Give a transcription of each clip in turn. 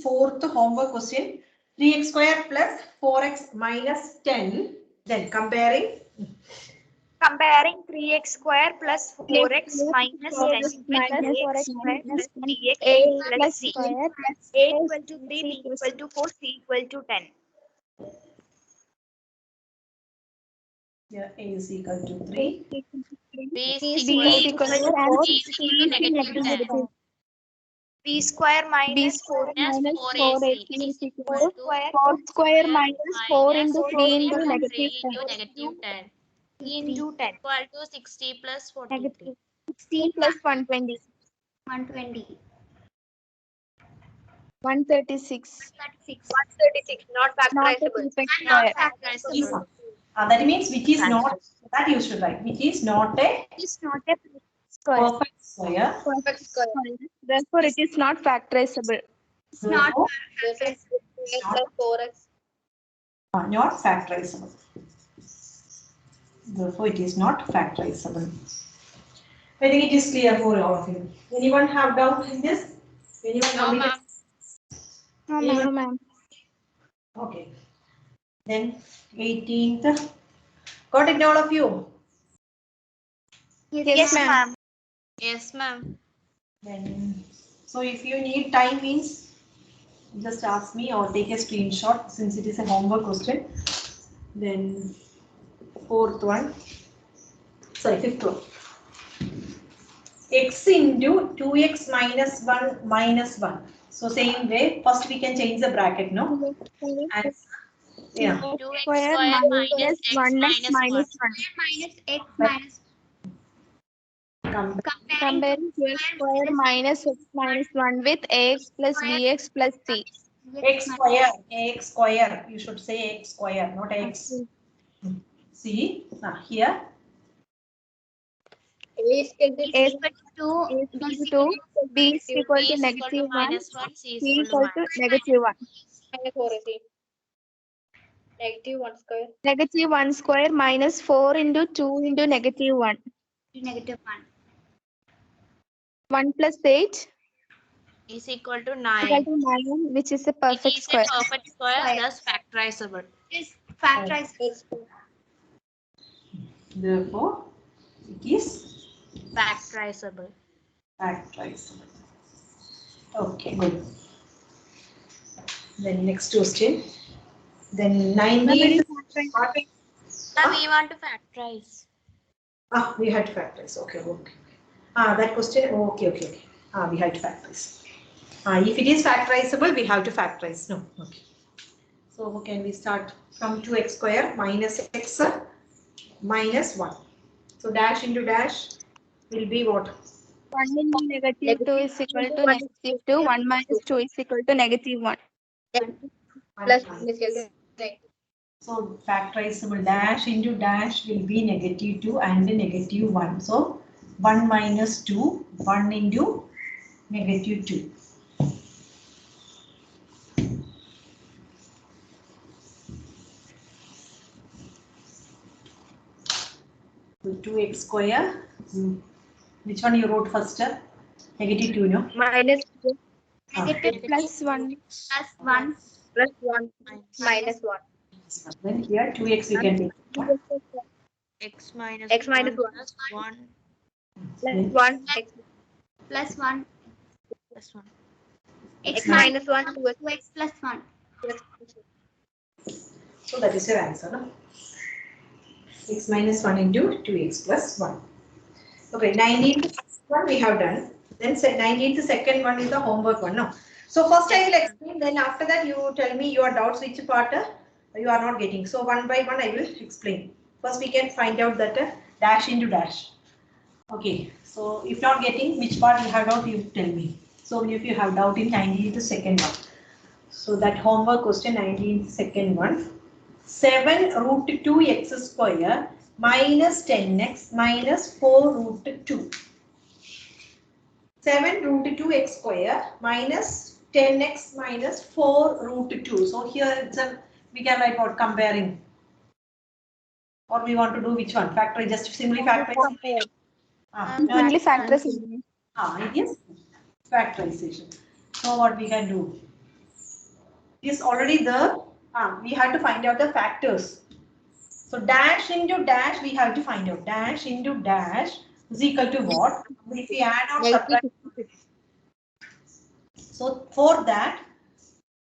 fourth homework question. 3x square plus 4x minus 10. Then comparing. Comparing 3x square plus 4x minus 10 with ax square plus 3x plus c. A equal to 3, b equal to 4, c equal to 10. Yeah, a is equal to 3. B is b is equal to 4, C is equal to negative 10. b square minus 4 Minus 4ac is equal to 4 square minus 4 into 3 into into negative 3 10. into Negative 10 10. into 10 Equal to 60 plus 43. negative 16 plus 120 120. 136 136, not not a factorizable. perfect And not square. factorizable. That means which is not, that you should write, which is not a It's not a perfect square. perfect square. Perfect square. Therefore, it is not factorizable. It's not Therefore, factorizable. Plus 4x. not factorizable. Therefore, it is not factorizable. I think it is clear for all of you. Anyone have doubt in this? Anyone No, ma'am. Anyone? No, ma'am. Okay. Then 18th. Got it, all of you? Yes, ma'am. Yes, ma'am. Then, so if you need time means, just ask me or take a screenshot since it is a homework question. Then fourth one, sorry, fifth one. X into 2x minus 1 minus 1. So same way, first we can change the bracket, no? And, yeah. 2x Square square minus minus x 1x minus 1. minus 1. Minus x minus Comparing 2x square minus x minus 1 with ax plus bx plus c. X square, x square. You should say x square, not x. See, here. A is equal to A is equal to 2, b is equal B to is equal negative to 1, minus 1, C is c equal to equal to minus negative 1. minus 4 is negative 1 square. Negative 1 square minus 4 into 2 into negative 1. Negative 1 1 plus 8 is equal to equal 9. to 9, which is a It perfect is square. a perfect square, thus factorizable. Is factorizable. Therefore, it is Factorizable. factorizable. Okay, good. Then next question. Then 19th. Now we want to factorize. We had to factorize. Okay. That question. Okay. We had to factorize. If it is factorizable, we have to factorize. No. Okay. So can we start from 2x square minus x minus 1. So dash into dash will be what? 1 into negative 2 is equal to negative 2. 1 minus 2 is equal to negative 1. Plus 1 is equal to negative. So factorizable dash into dash will be negative 2 and negative 1. So 1 minus 2, 1 into negative 2. So 2x square. Which one you wrote first? Negative 2, no? Minus Negative plus 1. plus 1 plus 1 minus 1. Then here 2x you can take. X minus 1 plus 1 plus 1 x plus 1 plus 1. x minus 1 2x plus 1. So that is your answer, no? X minus 1 into 2x plus 1. Okay, 19th one we have done. Then 19th second one is the homework one, no? So first I will explain, then after that you tell me your doubts, which part you are not getting. So one by one I will explain. First we can find out that dash into dash. Okay, so if not getting which part you have doubt, you tell me. So if you have doubt in 19th second one. So that homework question 19th second one. 7 root 2x square minus 10x minus 4 root 2. 7 root 2x square minus 10x minus 4 root 2. So here it's we can write what comparing. Or we want to do which one? Factor, just simply factorize. Simply factorization. It is factorization. So what we can do? is already there. We have to find out the factors. So dash into dash we have to find out. Dash into dash is equal to what? If we add or subtract. So for that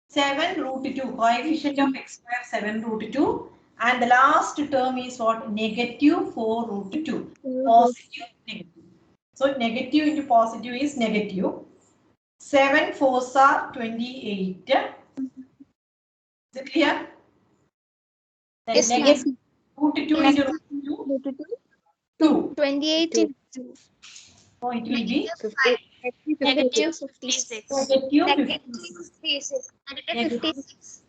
7 root 2, coefficient of x square 7 root 2, and the last term is what? Negative 4 root 2. Positive, negative. So negative into positive is negative. 7 4s are 28. Is it clear? Then Yes, negative ma'am. root 2 into root 2, 2. 28 into So it will be negative 56. negative 56. Negative 56.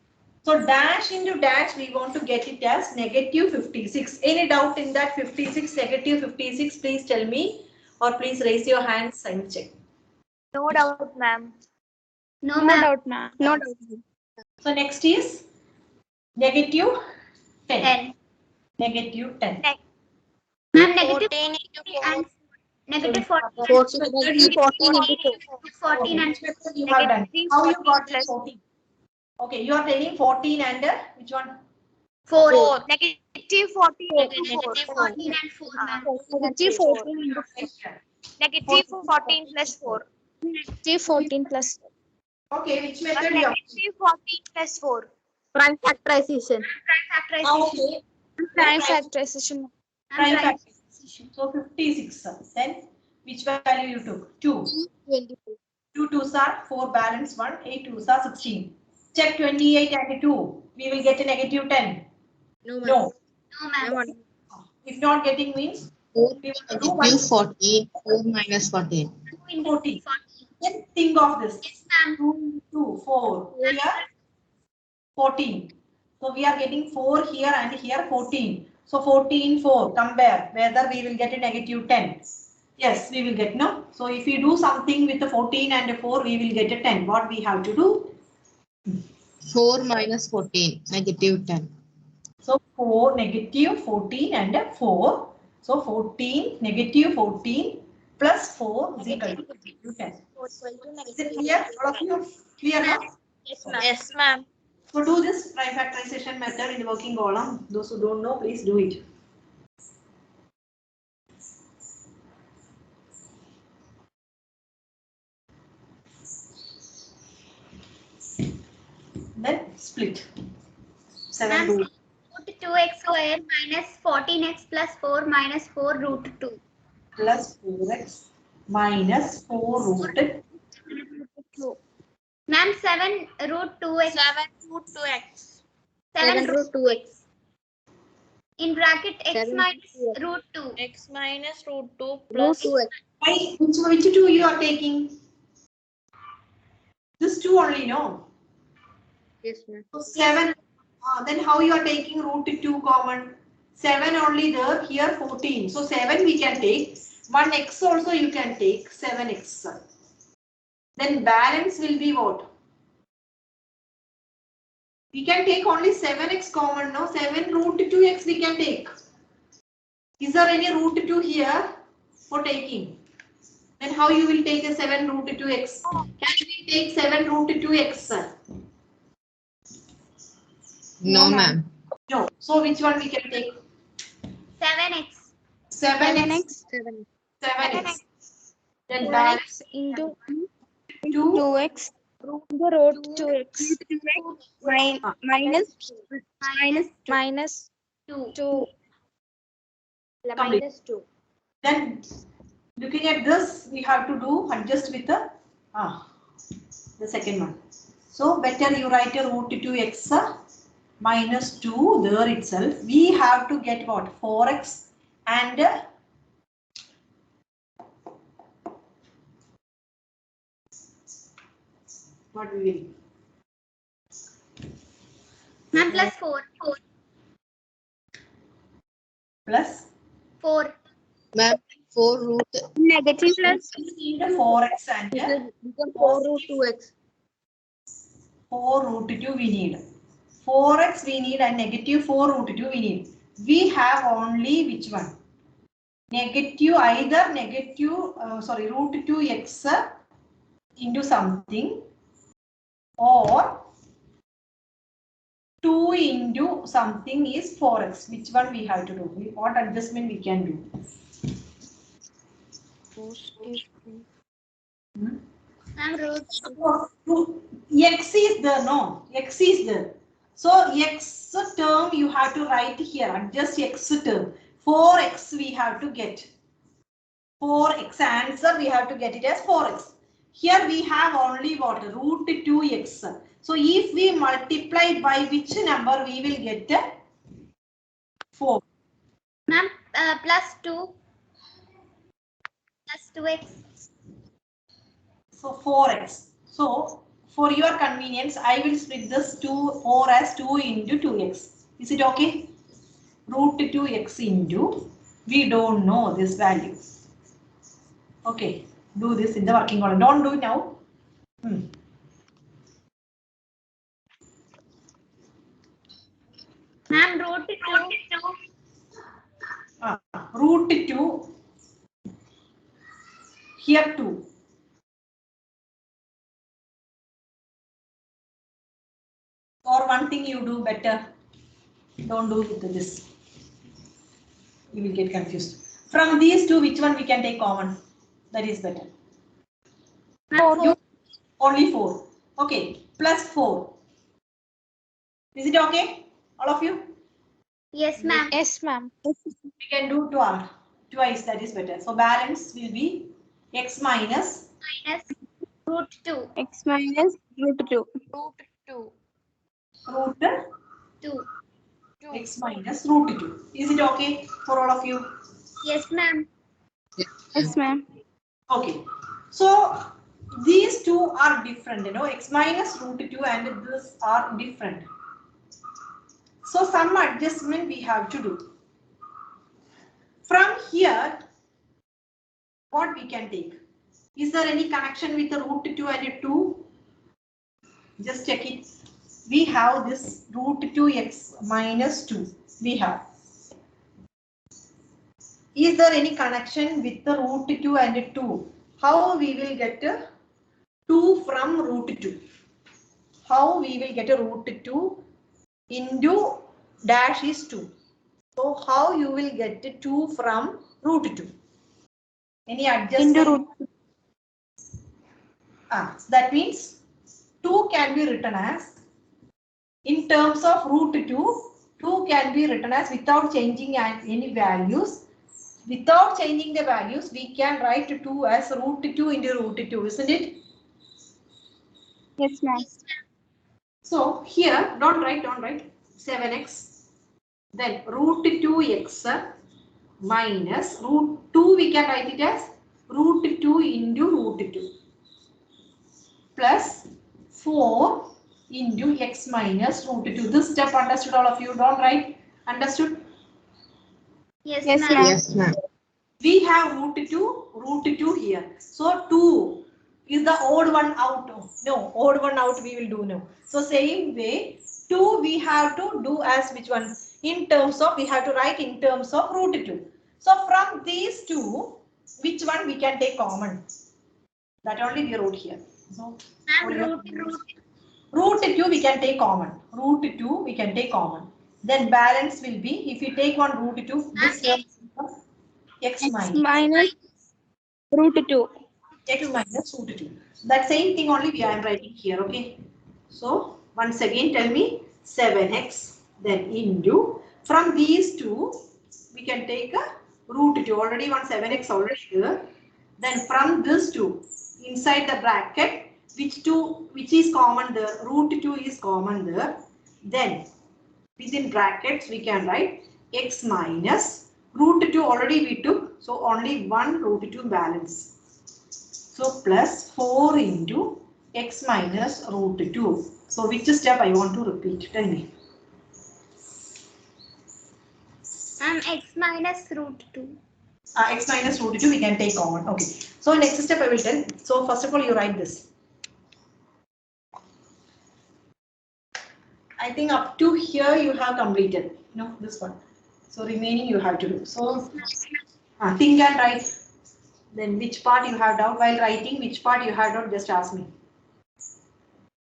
So dash into dash we want to get it as negative 56. Any doubt in that 56, negative 56? Please tell me or please raise your hands and check. No doubt, ma'am. No doubt, ma'am. No doubt. So next is negative 10. 10. Negative 10. Ma'am, negative 14 into 4. and negative So 14. negative 14 into 4. 14 and which method you have done? Negative How you 14 got plus 14? Okay, you are taking 14 and which one? 4. Negative 14 into 4. 14 and 4, ma'am. Negative 14 into 4. Negative 14 plus 4. Negative 14 plus Okay, which method you are? Negative 14 plus 4. prime factorization. Okay. Prime factorization. Prime factorization. So 56. Then which value you took? 2. 2 2s are 4 balance 1. 8 2s are 16. Check 28 and 2. We will get a negative 10. No. No, ma'am. If not getting means 4 we want to do one. negative 14, 4 minus 14. 14. Then think of this. Yes, ma'am. 2 2 4. Here 14. So we are getting 4 here and here 14. So 14 4. Compare whether we will get a negative 10. Yes, we will get no. So if we do something with the 14 and a 4, we will get a 10. What we have to do? 4 minus 14, negative 10. So 4 negative 14 and a 4. So 14 negative 14 plus 4 is equal to negative 10. Is it clear? All of you clear now? Yes, ma'am. So do this prime factorization method in the working column. Those who don't know, please do it. Then split. 7 Ma'am, root. root 2x square minus 14x plus 4 minus 4 root 2. Plus 4x minus 4 root 2. Ma'am, 7 root 2x. 7 root 2x. 7 root 2x. In bracket x minus root 2. X minus root 2 plus 2x. Which 2 you are taking? This 2 only, no? Yes, ma'am. So 7. Then how you are taking root 2 common? 7 only there, here 14. So 7 we can take. 1x also you can take, 7x. Then balance will be what? We can take only 7x common, no? 7 root 2x we can take. Is there any root 2 here for taking? Then how you will take a 7 root 2x? Can we take 7 root 2x? No, ma'am. No. So which one we can take? 7x. 7x. 7x. Then balance Into 2. 2x. The root 2x. Minus 2. Complete. Minus 2. Then looking at this, we have to do adjust with the second one. So better you write a root 2x minus 2 there itself. We have to get what? 4x and what we will? Ma'am, plus 4. Plus 4. Ma'am, 4 root Negative plus we need a 4x and 4 root 2x. 4 root 2 we need. 4x we need and negative 4 root 2 we need. We have only which one? Negative, either negative, root 2x into something, or 2 into something is 4x. Which one we have to do? What adjustment we can do? Ma'am, root X is there, no? X is there. So X term you have to write here. Adjust X term. 4x we have to get. 4x answer we have to get it as 4x. Here we have only what? Root 2x. So if we multiply by which number we will get 4. Ma'am, plus 2. Plus 2x. So 4x. So for your convenience, I will split this 4 as 2 into 2x. Is it okay? Root 2x into, we don't know this value. Okay, do this in the working order. Don't do it now. Ma'am, root 2. Root 2, here 2. Or one thing you do better, don't do this. You will get confused. From these two, which one we can take common? That is better. Only 4. Okay, plus 4. Is it okay? All of you? Yes, ma'am. Yes, ma'am. We can do twice, that is better. So balance will be x minus Minus root 2. X minus root 2. root 2. x minus root 2. Is it okay for all of you? Yes, ma'am. Yes, ma'am. Okay. So these two are different, you know, x minus root 2 and this are different. So some adjustment we have to do. From here, what we can take? Is there any connection with the root 2 and 2? Just check it. We have this root 2x minus 2. We have. Is there any connection with the root 2 and 2? How we will get 2 from root 2? How we will get a root 2 into dash is 2. So how you will get 2 from root 2? Any adjustment? Into root 2. So that means 2 can be written as, in terms of root 2, 2 can be written as without changing any values. Without changing the values, we can write 2 as root 2 into root 2, isn't it? Yes, ma'am. So here, don't write 7x. Then root 2x minus root 2, we can write it as root 2 into root 2 plus 4 into x minus root 2. This step understood, all of you? Don't write. Understood? Yes, Yes, ma'am. ma'am. Yes, ma'am. We have root 2 here. So 2 is the odd one out. No, odd one out we will do now. So same way, 2 we have to do as which one? In terms of, we have to write in terms of root 2. So from these two, which one we can take common? That only we wrote here. So Ma'am, root 2 we can take common. Root 2 we can take common. Then balance will be, if you take one root 2, this term becomes x X minus minus root 2. x minus root 2. That same thing only I am writing here, okay? So once again tell me 7x, then into, from these two we can take a root 2. Already one 7x already here. Then from this two, inside the bracket, which is common there? Root 2 is common there. Then within brackets we can write x minus root 2 already we took, so only one root 2 balance. So plus 4 into x minus root 2. So which step I want to repeat? Tell me. x minus root 2. X minus root 2 we can take common. Okay. So next step I will tell. So first of all you write this. I think up to here you have completed. No, this one. So remaining you have to do. So think and write. Then which part you have doubt while writing, which part you have doubt, just ask me.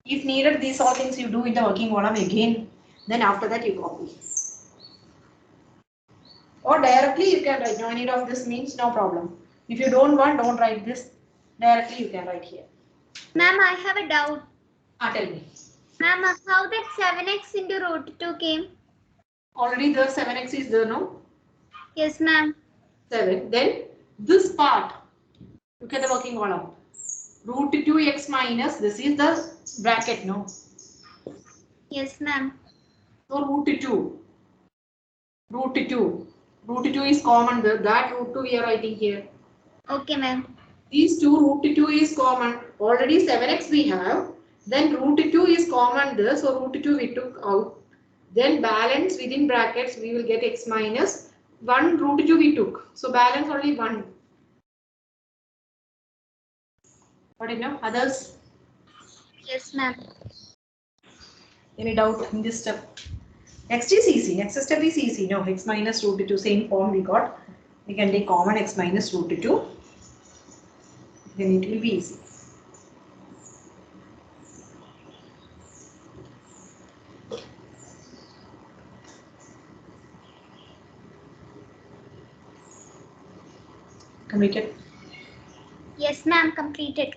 If needed, these all things you do in the working column again. Then after that you copy. Or directly you can write. No need of this means, no problem. If you don't want, don't write this. Directly you can write here. Ma'am, I have a doubt. Tell me. Ma'am, how that 7x into root 2 came? Already the 7x is there, no? Yes, ma'am. 7. Then this part, look at the working column. Root 2x minus, this is the bracket, no? Yes, ma'am. So root 2. Root 2. Root 2 is common. That root 2 we are writing here. Okay, ma'am. These two, root 2 is common. Already 7x we have. Then root 2 is common there. So root 2 we took out. Then balance within brackets we will get x minus 1 root 2 we took. So balance only 1. What do you know? Others? Yes, ma'am. Any doubt in this step? Next is easy. Next step is easy. No, x minus root 2, same form we got. We can take common x minus root 2. Then it will be easy. Completed. Yes, ma'am. Completed.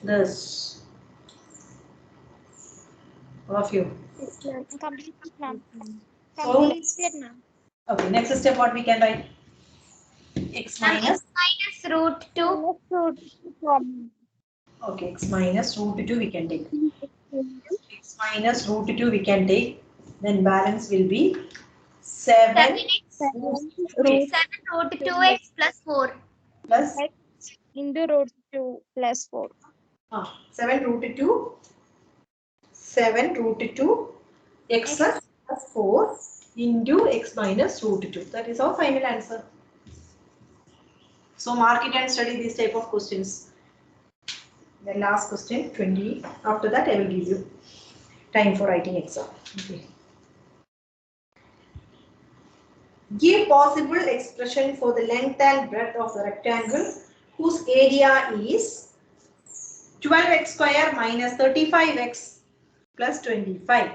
This. All of you. Completed, ma'am. So, Completed, ma'am. okay, next step what we can write? X Ma'am, minus. x minus root 2. Okay, x minus root 2 we can take. X minus root 2 we can take. Then balance will be 7 7 root 2x plus 4. plus Into root 2 plus 4. 7 root 2. 7 root 2 x plus 4 into x minus root 2. That is our final answer. So mark it and study this type of questions. The last question 20. After that I will give you time for writing exam. Okay. Give possible expression for the length and breadth of the rectangle whose area is 12x square minus 35x plus 25.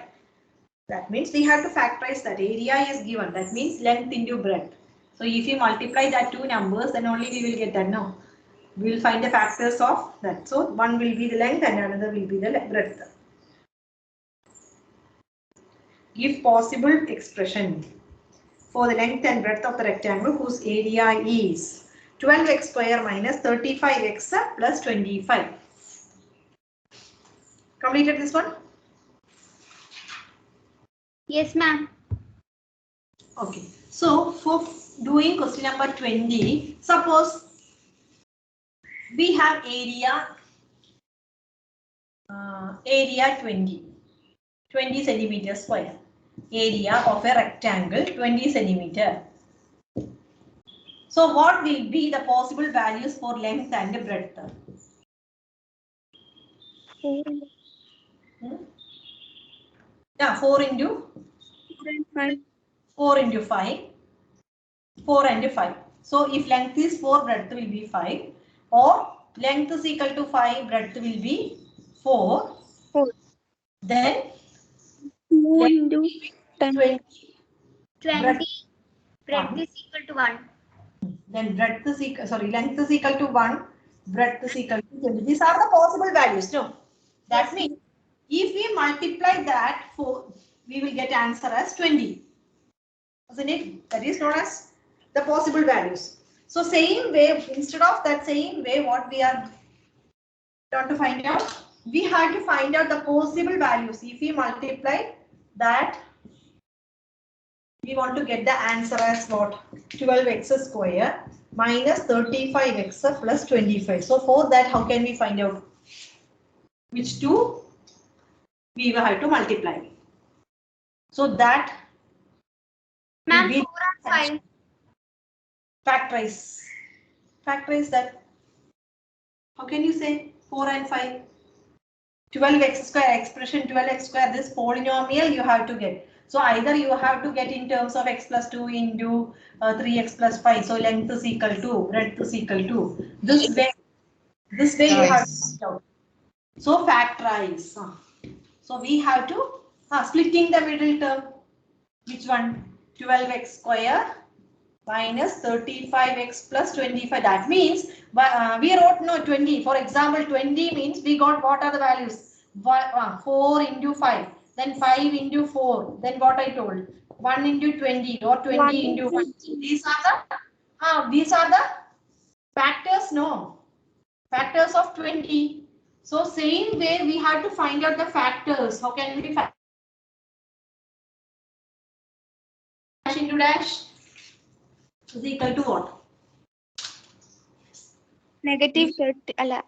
That means we have to factorize that. Area is given. That means length into breadth. So if you multiply that two numbers, then only we will get that. No. We will find the factors of that. So one will be the length and another will be the breadth. Give possible expression for the length and breadth of the rectangle whose area is 12x square minus 35x plus 25. Completed this one? Yes, ma'am. Okay. So for doing question number 20, suppose we have area 20 centimeter square. Area of a rectangle 20 centimeter. So what will be the possible values for length and breadth? Yeah, 4 into 4 into 5. 4 and 5. So if length is 4, breadth will be 5. Or length is equal to 5, breadth will be 4. Then 2 into 20. 20. Breadth is equal to 1. Then breadth is equal, length is equal to 1, breadth is equal to 20. These are the possible values. No, that means if we multiply that, we will get answer as 20. Isn't it? That is known as the possible values. So same way, instead of that same way, what we are trying to find out, we have to find out the possible values. If we multiply that, we want to get the answer as what? 12x square minus 35x plus 25. So for that, how can we find out which two we will have to multiply? So that Ma'am, will 4 and 5. Factorize. Factorize that. How can you say 4 and 5? 12x square, expression 12x square, this polynomial you have to get. So either you have to get in terms of x plus 2 into 3x plus 5. So length is equal to, breadth is equal to. This way you have to find out. So factorize. So we have to Splitting the middle term. Which one? 12x square minus 35x plus 25. That means we wrote no 20. For example, 20 means we got what are the values? 4 into 5. Then 5 into 4. Then what I told? 1 into 20 or 20 into 1. These are the factors. No. Factors of 20. So same way we have to find out the factors. How can we find? Dash into dash is equal to what? Negative 30. Alla.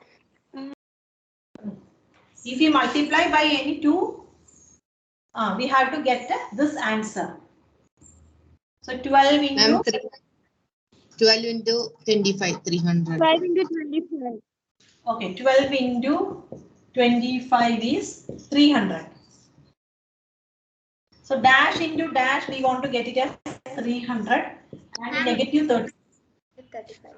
If you multiply by any 2, we have to get this answer. So 12 into Ma'am, 12 into 25, 300. 12 into 25. okay, 12 into 25 is 300. So dash into dash, we want to get it as 300 and negative 30. 35.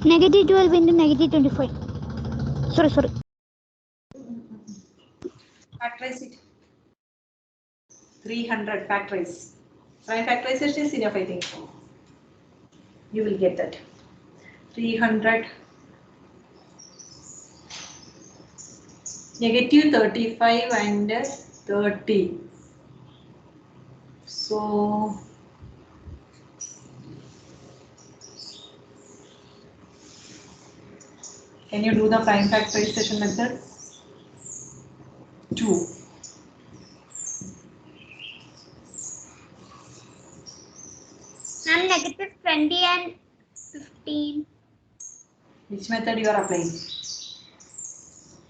Negative 12 into negative 25. Sorry. Factorize it. 300 factorize. Prime factorization is enough, I think. You will get that. 300 negative 35 and 30. So can you do the prime factorization method? 2. Ma'am, negative 20 and 15. Which method you are applying?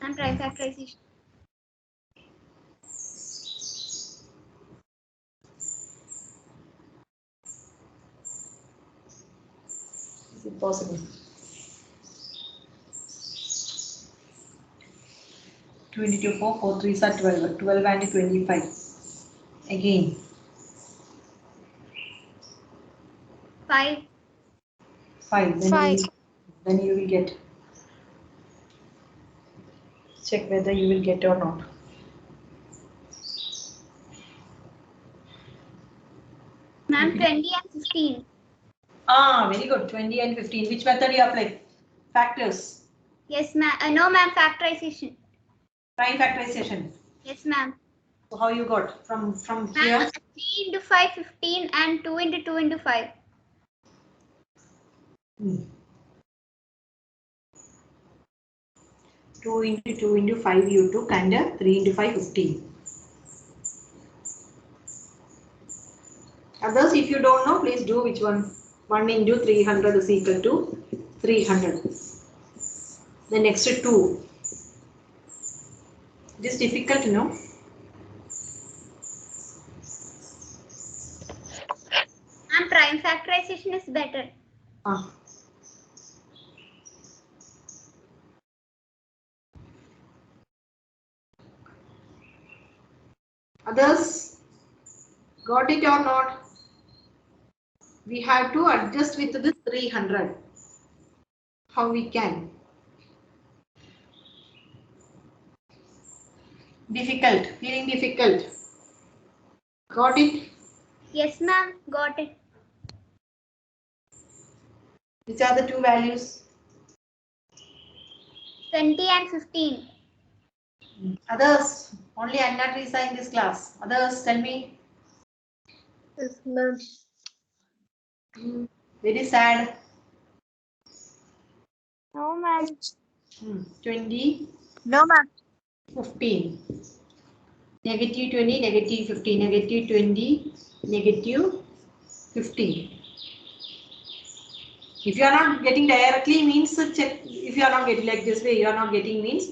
And prime factorization. Is it possible? 2 into 2, 4, 4 3s are 12. 12 and 25. Again. 5. 5. Then you will get. Check whether you will get or not. Ma'am, 20 and 15. Very good. 20 and 15. Which method you apply? Factors. Yes, ma'am. No, ma'am, factorization. Prime factorization. Yes, ma'am. So how you got from here? Ma'am, 3 into 5, 15 and 2 into 2 into 5. 2 into 2 into 5 you took and 3 into 5 15. Others, if you don't know, please do which one. 1 into 300 is equal to 300. The next 2. It is difficult to know. And prime factorization is better. Others, got it or not? We have to adjust with this 300. How we can? Difficult, feeling difficult. Got it? Yes, ma'am. Got it. Which are the two values? 20 and 15. Others, only Anna Teresa in this class. Others, tell me. Yes, ma'am. Very sad. No, ma'am. 20, No, ma'am. 15. Negative 20, negative 15. Negative 20, negative 15. If you are not getting directly means check. If you are not getting like this way, you are not getting means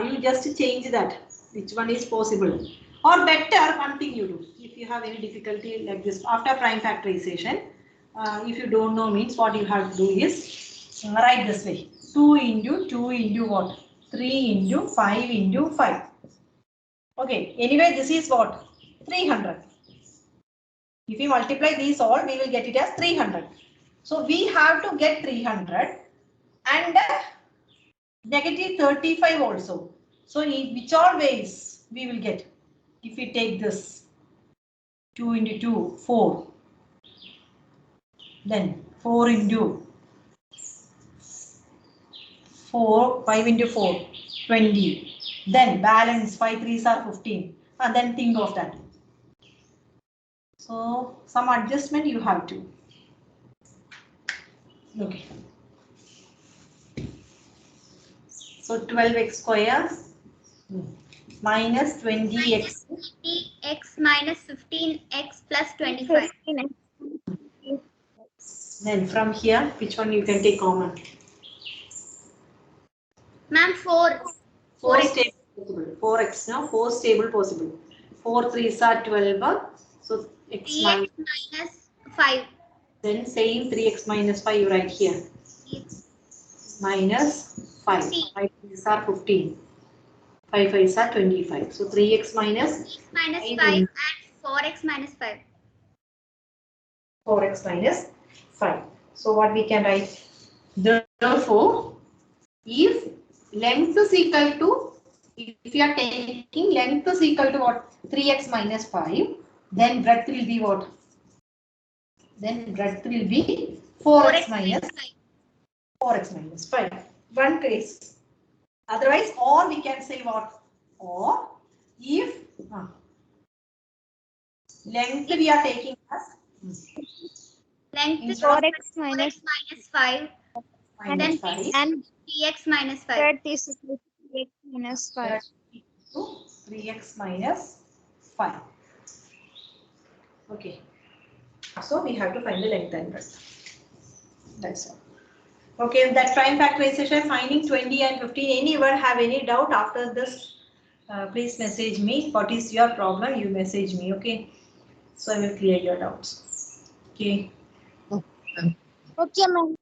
you just change that. Which one is possible? Or better, one thing you do. If you have any difficulty like this after prime factorization, if you don't know means what you have to do is write this way. 2 into what? 3 into 5 into 5. Okay. Anyway, this is what? 300. If we multiply these all, we will get it as 300. So we have to get 300 and negative 35 also. So in which all ways we will get? If we take this 2 into 2, 4. Then 4 into 4, 5 into 4, 20. Then balance 5 3s are 15. And then think of that. So some adjustment you have to. Okay. So 12x square minus 20x. 20x minus 15x plus 25. Then from here, which one you can take common? Ma'am, 4. 4 stable possible. 4x now, 4 stable possible. 4 3s are 12. So x 3x minus 5. then same 3x minus 5 you write here. Minus 5. 5 3s are 15. 5 5s are 25. So 3x minus 5 and 4x minus 5. 4x minus 5. So what we can write? Therefore, if length is equal to, if you are taking length is equal to what? 3x minus 5, then breadth will be what? Then breadth will be 4x minus 5. One case. Otherwise, or we can say what? Or if length we are taking as Length is 4x 4x minus 5. And then 5 and 3x minus 5. breadth is equal to 3x minus 5. to 3x minus 5. Okay. So we have to find the length and breadth. That's all. Okay, that prime factorization, finding 20 and 15. Anyone have any doubt after this? Please message me. What is your problem? You message me. Okay. So I will clear your doubts. Okay. Okay. Okay, ma'am.